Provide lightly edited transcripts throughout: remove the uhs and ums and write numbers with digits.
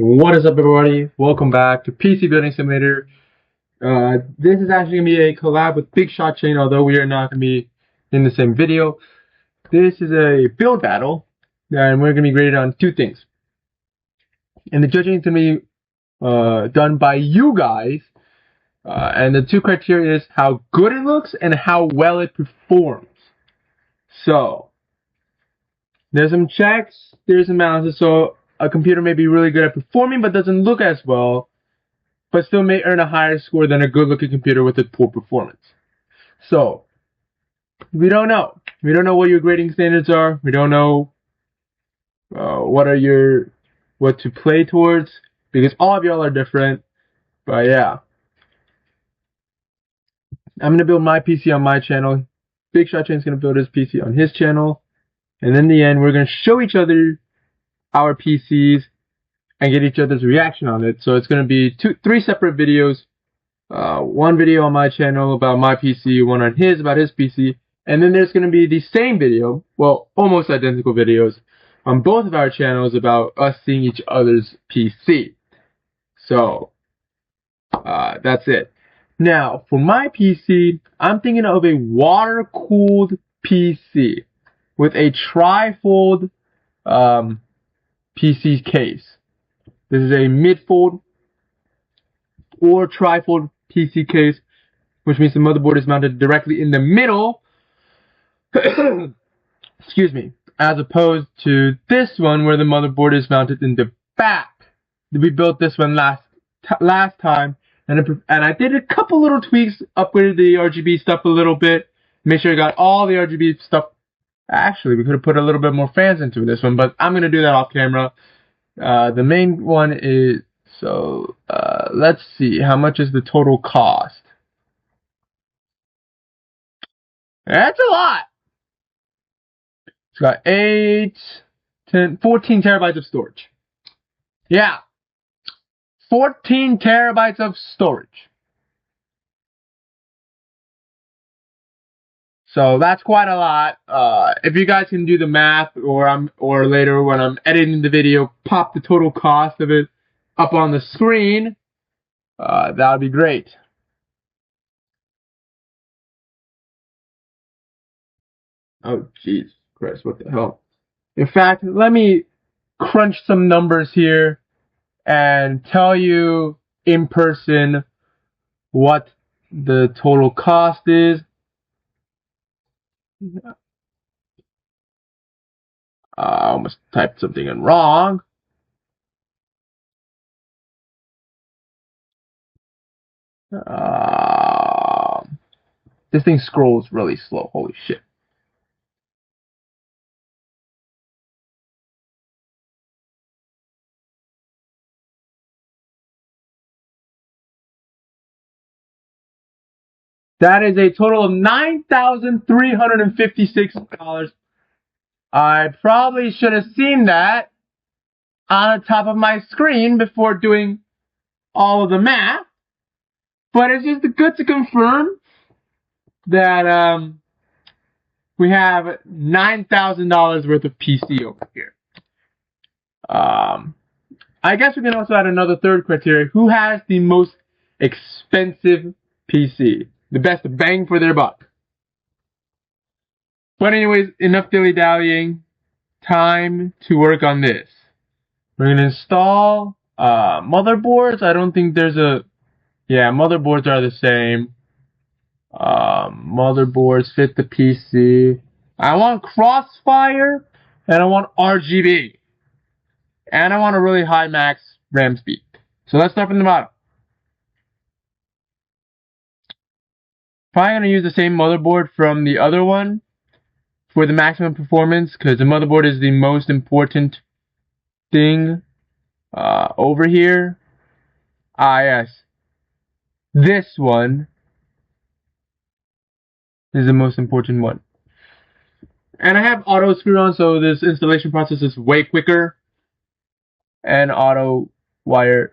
What is up, everybody? Welcome back to PC Building Simulator. This is actually going to be a collab with BigShotChain, although we are not going to be in the same video. This is a build battle, and we're going to be graded on two things. And the judging is going to be done by you guys, and the two criteria is how good it looks and how well it performs. So, there's some checks, there's some balances, so a computer may be really good at performing but doesn't look as well, but still may earn a higher score than a good-looking computer with a poor performance. So, we don't know. We don't know what your grading standards are. We don't know what to play towards, because all of y'all are different. But yeah, I'm gonna build my PC on my channel. BigShotChain's gonna build his PC on his channel, and in the end, we're gonna show each other our PCs and get each other's reaction on it. So it's going to be three separate videos. One video on my channel about my PC, one on his about his PC, and then there's going to be the same video, well, almost identical videos on both of our channels about us seeing each other's PC. So that's it. Now, for my PC, I'm thinking of a water-cooled PC with a trifold PC case. This is a mid-fold or trifold PC case, which means the motherboard is mounted directly in the middle, excuse me, as opposed to this one where the motherboard is mounted in the back. We built this one last time, and I did a couple little tweaks, upgraded the RGB stuff a little bit, make sure I got all the RGB stuff. Actually, we could have put a little bit more fans into this one, but I'm going to do that off camera. The main one is, so let's see, how much is the total cost? That's a lot! It's got 8, 10, 14 terabytes of storage. Yeah, 14 terabytes of storage. So that's quite a lot. If you guys can do the math, or later when I'm editing the video, pop the total cost of it up on the screen, that would be great. Oh, jeez, Christ, what the hell? In fact, let me crunch some numbers here and tell you in person what the total cost is. I almost typed something in wrong. This thing scrolls really slow. Holy shit. That is a total of $9,356. I probably should have seen that on the top of my screen before doing all of the math. But it's just good to confirm that we have $9,000 worth of PC over here. I guess we can also add another third criteria. Who has the most expensive PC? The best bang for their buck. But anyways, enough dilly-dallying. Time to work on this. We're going to install motherboards. I don't think there's a... Yeah, motherboards are the same. Motherboards fit the PC. I want crossfire, and I want RGB. And I want a really high max RAM speed. So let's start from the bottom. Probably going to use the same motherboard from the other one for the maximum performance, because the motherboard is the most important thing over here. Yes. This one is the most important one. And I have auto screw on, so this installation process is way quicker. And auto wire.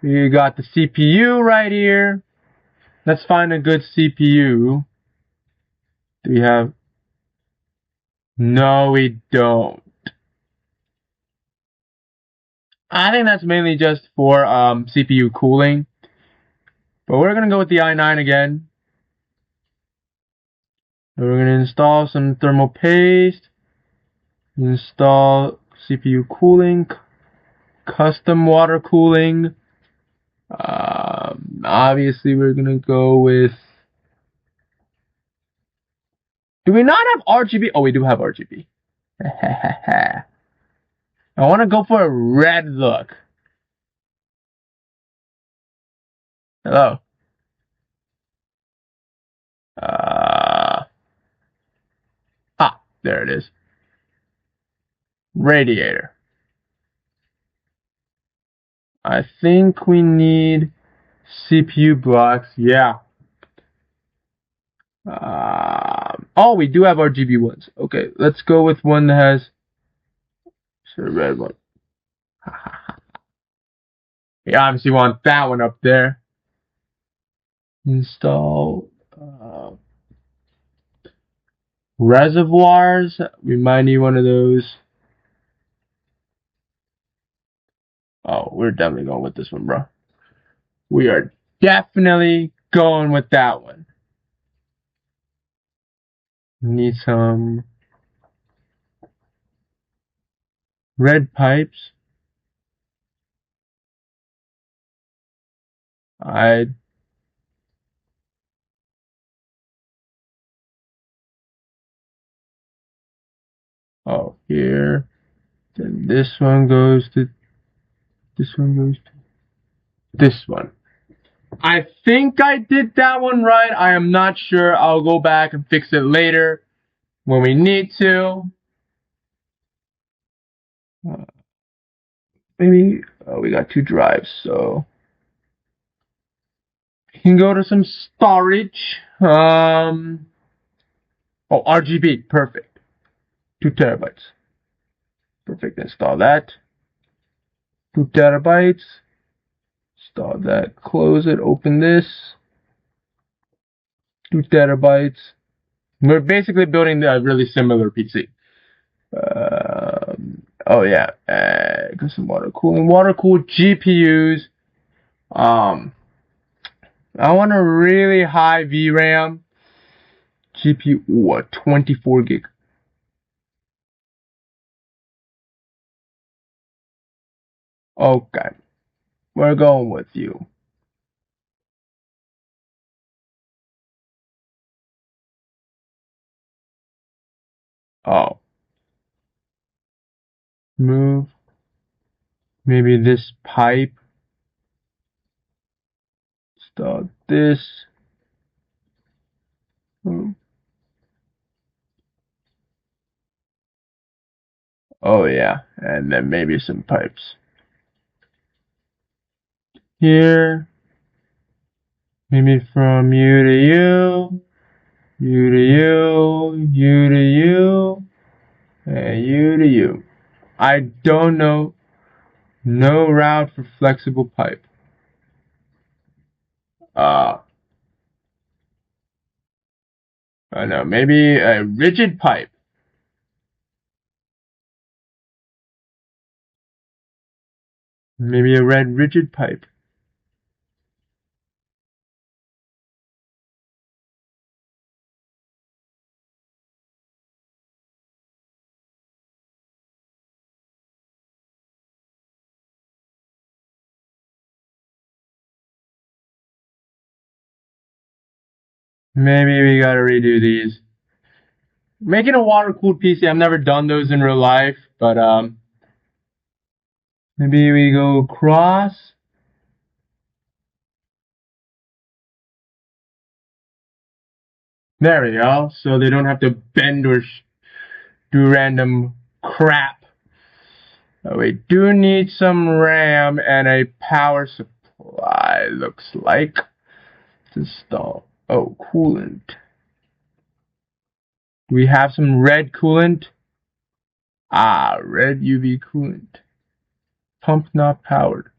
You got the CPU right here. Let's find a good CPU. Do we have? No, we don't. I think that's mainly just for CPU cooling. But we're gonna go with the i9 again. We're gonna install some thermal paste. Install CPU cooling, custom water cooling. Obviously, we're gonna go with. Do we not have RGB? Oh, we do have RGB. I want to go for a red look. Hello. There it is. Radiator. I think we need CPU blocks. Yeah. Oh, we do have RGB ones. Okay, let's go with one that has a red one. You obviously want that one up there. Install reservoirs. We might need one of those. Oh, we're definitely going with this one, bro. We are definitely going with that one. We need some red pipes. Here. Then this one goes to this one. I think I did that one right. I am not sure. I'll go back and fix it later when we need to. Maybe we got 2 drives, so you can go to some storage. RGB, perfect. 2 terabytes. Perfect. Install that. 2 terabytes. Install that. Close it. Open this. 2 terabytes. We're basically building a really similar PC. Oh yeah, got some water cooling, water cooled GPUs. I want a really high VRAM GPU. Ooh, a 24 gig. Okay, we're going with you. Oh, move. Maybe this pipe. Start this. Oh yeah, and then maybe some pipes. Here. Maybe from you to you, you to you, you to you, and you to you. I don't know. No route for flexible pipe. I know, maybe a rigid pipe. Maybe a red rigid pipe. Maybe we gotta redo these. Making a water-cooled PC, I've never done those in real life, but maybe we go across. There we go. So they don't have to bend or do random crap. We do need some RAM and a power supply, looks like. To install. Oh, coolant. Do we have some red coolant? Red UV coolant. Pump not powered.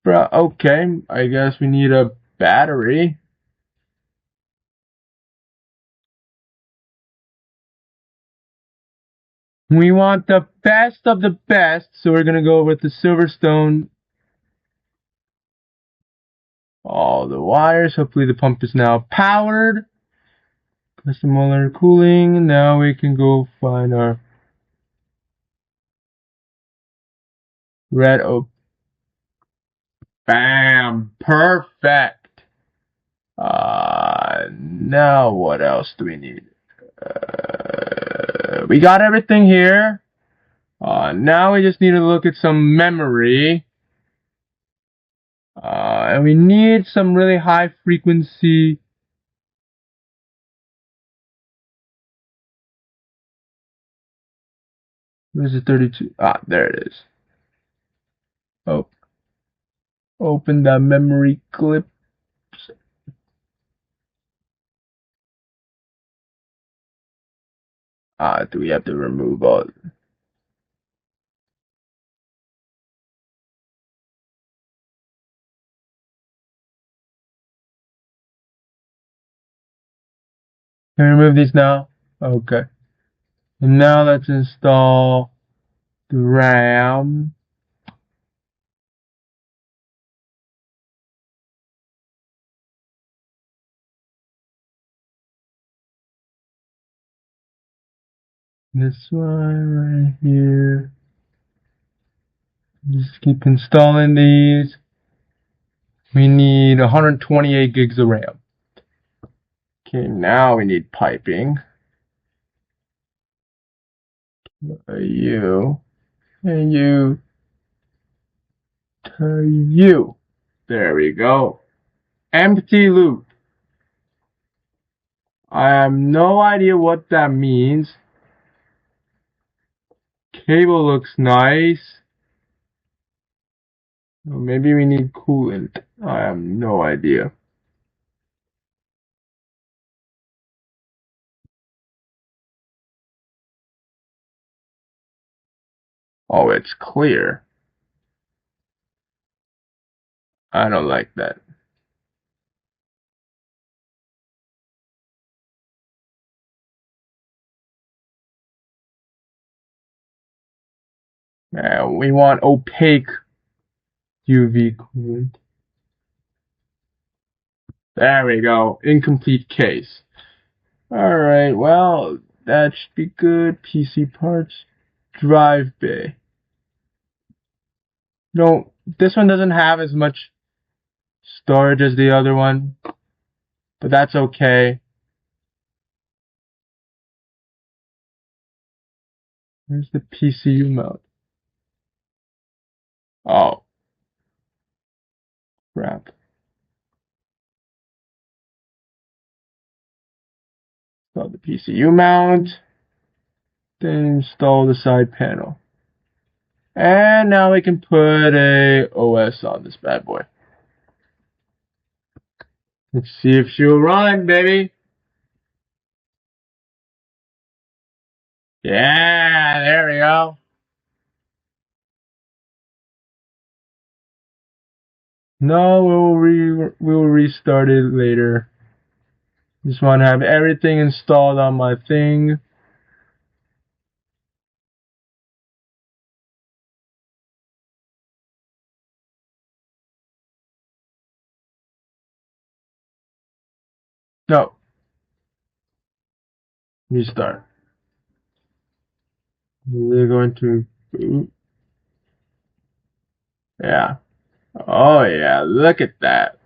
Bruh, okay. I guess we need a battery. We want the best of the best, so we're going to go with the Silverstone. All the wires. Hopefully the pump is now powered. Custom molar cooling. Now we can go find our red oak. Bam! Perfect! Now what else do we need? We got everything here. Now we just need to look at some memory. And we need some really high frequency. Where's the 32? There it is. Oh. Open the memory clips. Do we have to remove all? Can we remove these now? Okay. And now let's install the RAM. This one right here. Just keep installing these. We need 128 gigs of RAM. Okay, now we need piping. You. And you. To you. There we go. Empty loop. I have no idea what that means. Cable looks nice. Maybe we need coolant. I have no idea. Oh, it's clear. I don't like that. We want opaque UV coolant. There we go. Incomplete case. Alright, well, that should be good. PC parts. Drive bay. No, this one doesn't have as much storage as the other one, but that's okay. Where's the PCU mount? Oh. Crap. Install the PCU mount. Then install the side panel. And now we can put a OS on this bad boy. Let's see if she'll run, baby. Yeah, there we go. No, we'll restart it later. Just want to have everything installed on my thing. No. Restart. We're going to boot. Yeah. Oh yeah, look at that.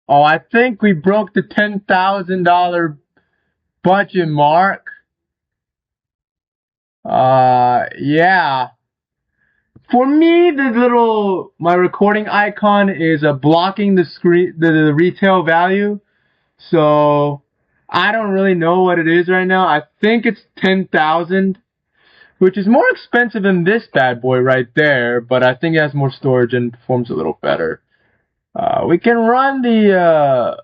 Oh, I think we broke the $10,000 budget mark. Yeah. For me, my recording icon is blocking the screen, the retail value. So I don't really know what it is right now. I think it's 10,000, which is more expensive than this bad boy right there, but I think it has more storage and performs a little better. We can run the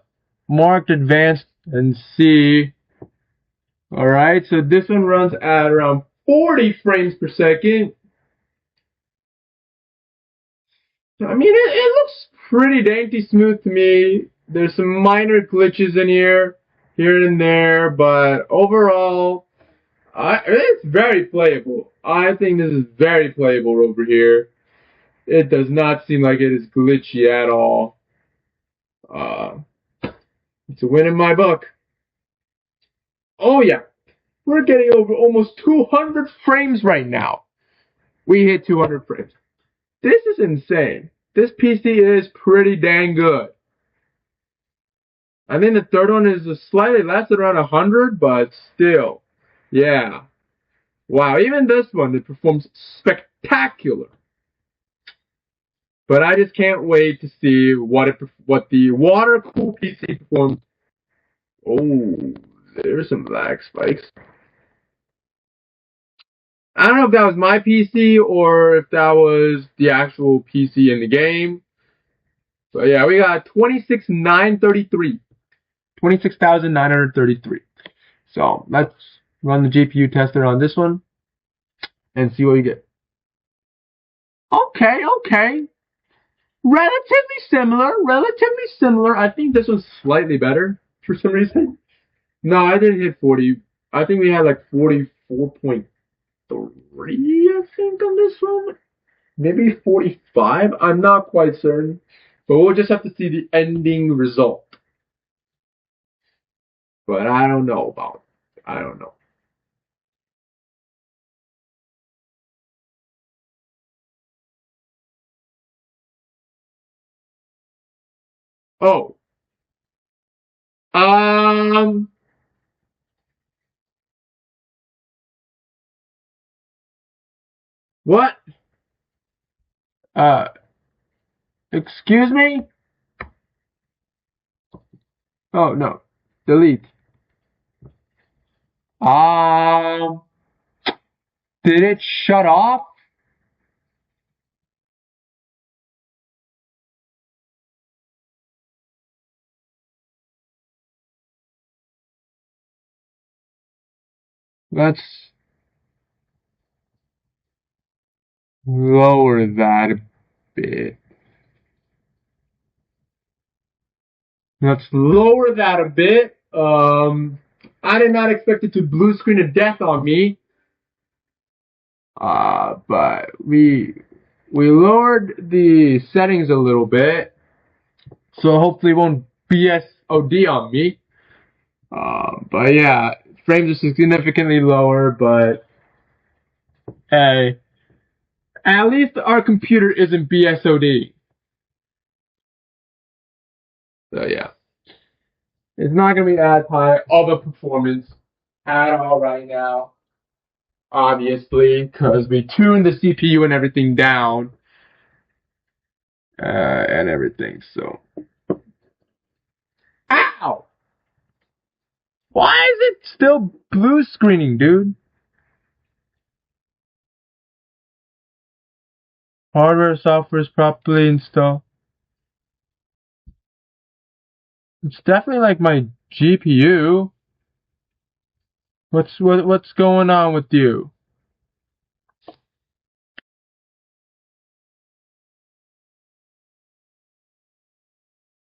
marked advanced and see. Alright, so this one runs at around 40 frames per second. I mean, it looks pretty dainty smooth to me. There's some minor glitches in here and there, but overall, It's very playable. I think this is very playable over here. It does not seem like it is glitchy at all. Uh, it's a win in my book. Oh yeah, we're getting over almost 200 frames right now. We hit 200 frames. This is insane. This PC is pretty dang good. I think the third one is slightly less, around 100, but still, yeah. Wow, even this one, it performs spectacular. But I just can't wait to see what the water cooled PC performs. Oh, there's some lag spikes. I don't know if that was my PC or if that was the actual PC in the game. But yeah, we got 26,933. 26,933. So let's run the GPU tester on this one and see what we get. Okay. Relatively similar. I think this one's slightly better for some reason. No, I didn't hit 40. I think we had like 44.3, I think, on this one. Maybe 45. I'm not quite certain. But we'll just have to see the ending result. But I don't know about it. I don't know. Oh. Um. What? Uh. Excuse me? Oh, no. Delete. Um. Did it shut off? Let's lower that a bit. Let's lower that a bit. I did not expect it to blue screen of death on me. But we lowered the settings a little bit, so hopefully it won't BSOD on me. But yeah, frames are significantly lower, but hey, at least our computer isn't BSOD. So yeah, it's not gonna be as high of a performance at all right now, obviously, because we tuned the CPU and everything down, and everything. So, ow! Why is it still blue screening, dude? Hardware, software is properly installed. It's definitely like my GPU. What's going on with you?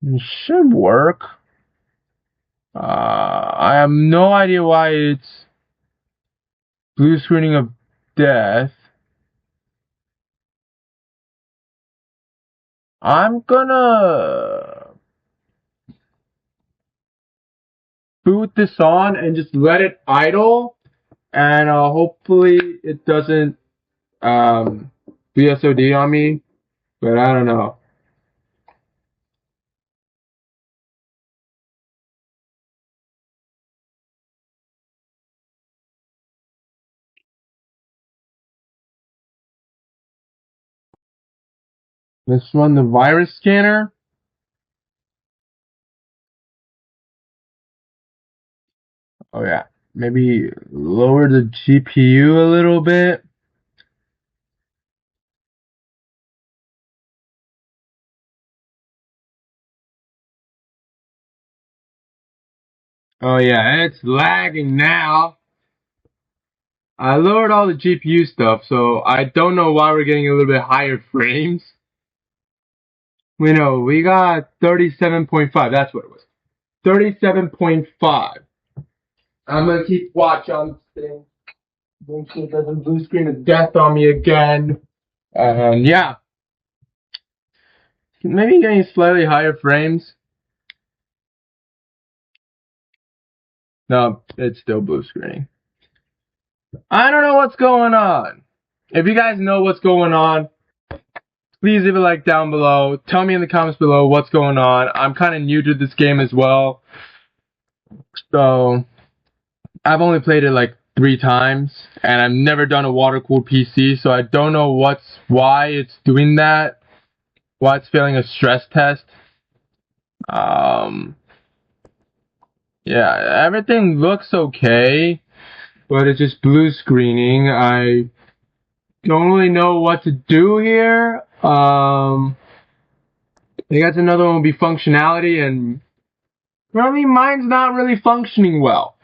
It should work. I have no idea why it's blue screening of death. I'm gonna boot this on and just let it idle, and hopefully it doesn't BSOD on me. But I don't know. Let's run the virus scanner. Oh yeah, maybe lower the GPU a little bit. Oh yeah, it's lagging now. I lowered all the GPU stuff, so I don't know why we're getting a little bit higher frames. We know, we got 37.5, that's what it was. 37.5. I'm gonna keep watch on this thing. Make sure it doesn't blue screen of death on me again. Yeah. Maybe getting slightly higher frames. No, it's still blue screening. I don't know what's going on. If you guys know what's going on, please leave a like down below. Tell me in the comments below what's going on. I'm kind of new to this game as well. So, I've only played it like 3 times, and I've never done a water-cooled PC, so I don't know why it's doing that, why it's failing a stress test. Yeah, everything looks okay, but it's just blue screening. I don't really know what to do here. I guess another one will be functionality, and currently mine's not really functioning well.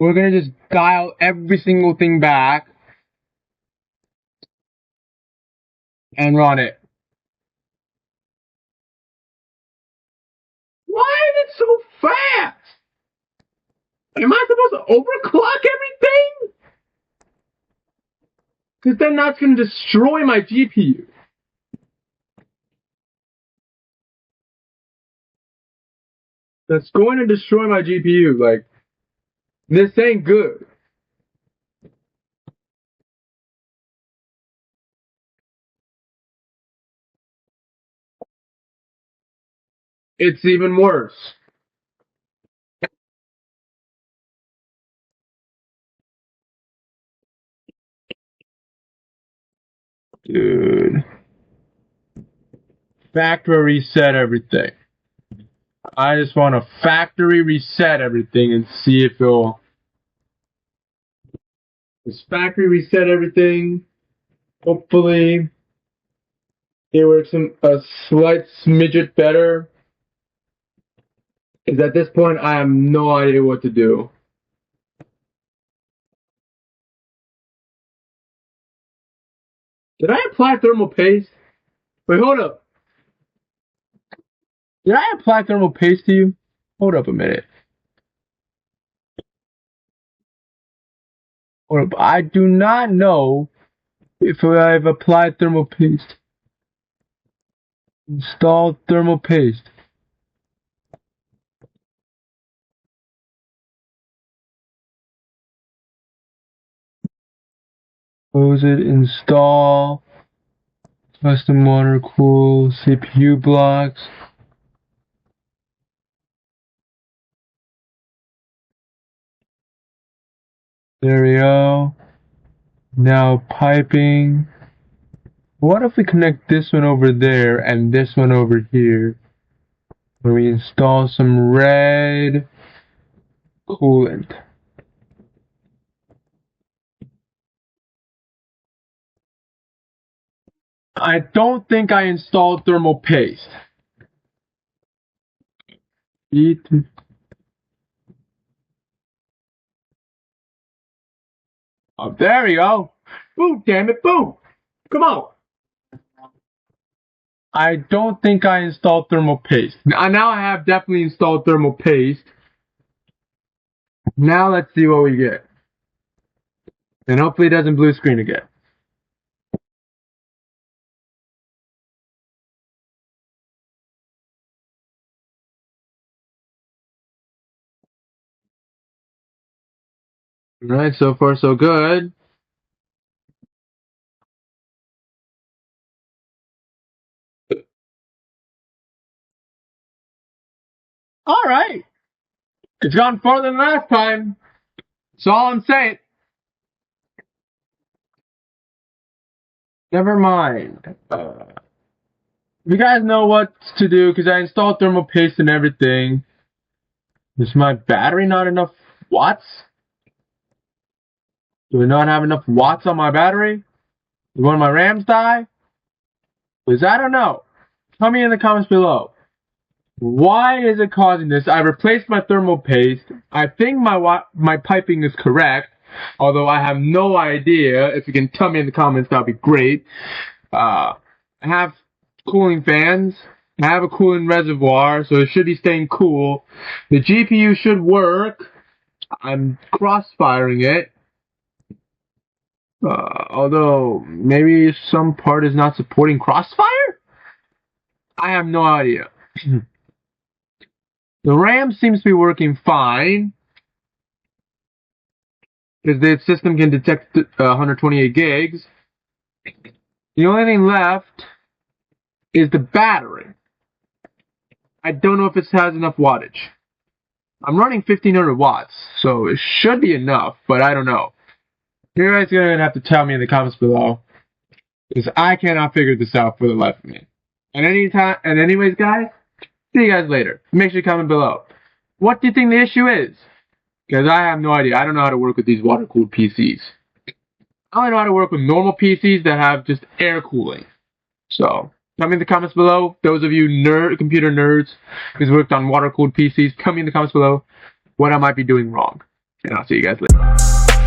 We're gonna just dial every single thing back and run it. Why is it so fast? Am I supposed to overclock everything? Because then that's going to destroy my GPU. That's going to destroy my GPU. Like, this ain't good. It's even worse. Dude. Factory reset everything. I just want to factory reset everything and see if it'll... Just factory reset everything. Hopefully it works a slight smidget better. Because at this point I have no idea what to do. Did I apply thermal paste? Wait, hold up. Did I apply thermal paste to you? Hold up a minute. Hold up. I do not know if I've applied thermal paste. Install thermal paste. Close it. Install. Custom water cool CPU blocks. There we go. Now piping. What if we connect this one over there and this one over here? Where we install some red coolant. I don't think I installed thermal paste. Oh, there we go. Boom, damn it, boom. Come on. I don't think I installed thermal paste. Now I have definitely installed thermal paste. Now let's see what we get. And hopefully it doesn't blue screen again. Alright, so far so good. Alright. It's gone farther than last time. That's all I'm saying. Never mind. You guys know what to do because I installed thermal paste and everything. Is my battery not enough watts? Do I not have enough watts on my battery? Did one of my RAMs die? Because I don't know. Tell me in the comments below. Why is it causing this? I replaced my thermal paste. I think my piping is correct. although I have no idea. If you can tell me in the comments, that'd be great. I have cooling fans. I have a cooling reservoir, so it should be staying cool. The GPU should work. I'm cross-firing it. Although, maybe some part is not supporting crossfire? I have no idea. The RAM seems to be working fine, because the system can detect 128 gigs. The only thing left is the battery. I don't know if it has enough wattage. I'm running 1500 watts, so it should be enough, but I don't know. You guys are going to have to tell me in the comments below, because I cannot figure this out for the life of me. And anyways, guys, see you guys later. Make sure you comment below. What do you think the issue is? Because I have no idea. I don't know how to work with these water-cooled PCs. I only know how to work with normal PCs that have just air cooling. So, tell me in the comments below. Those of you computer nerds who's worked on water-cooled PCs, tell me in the comments below what I might be doing wrong. And I'll see you guys later.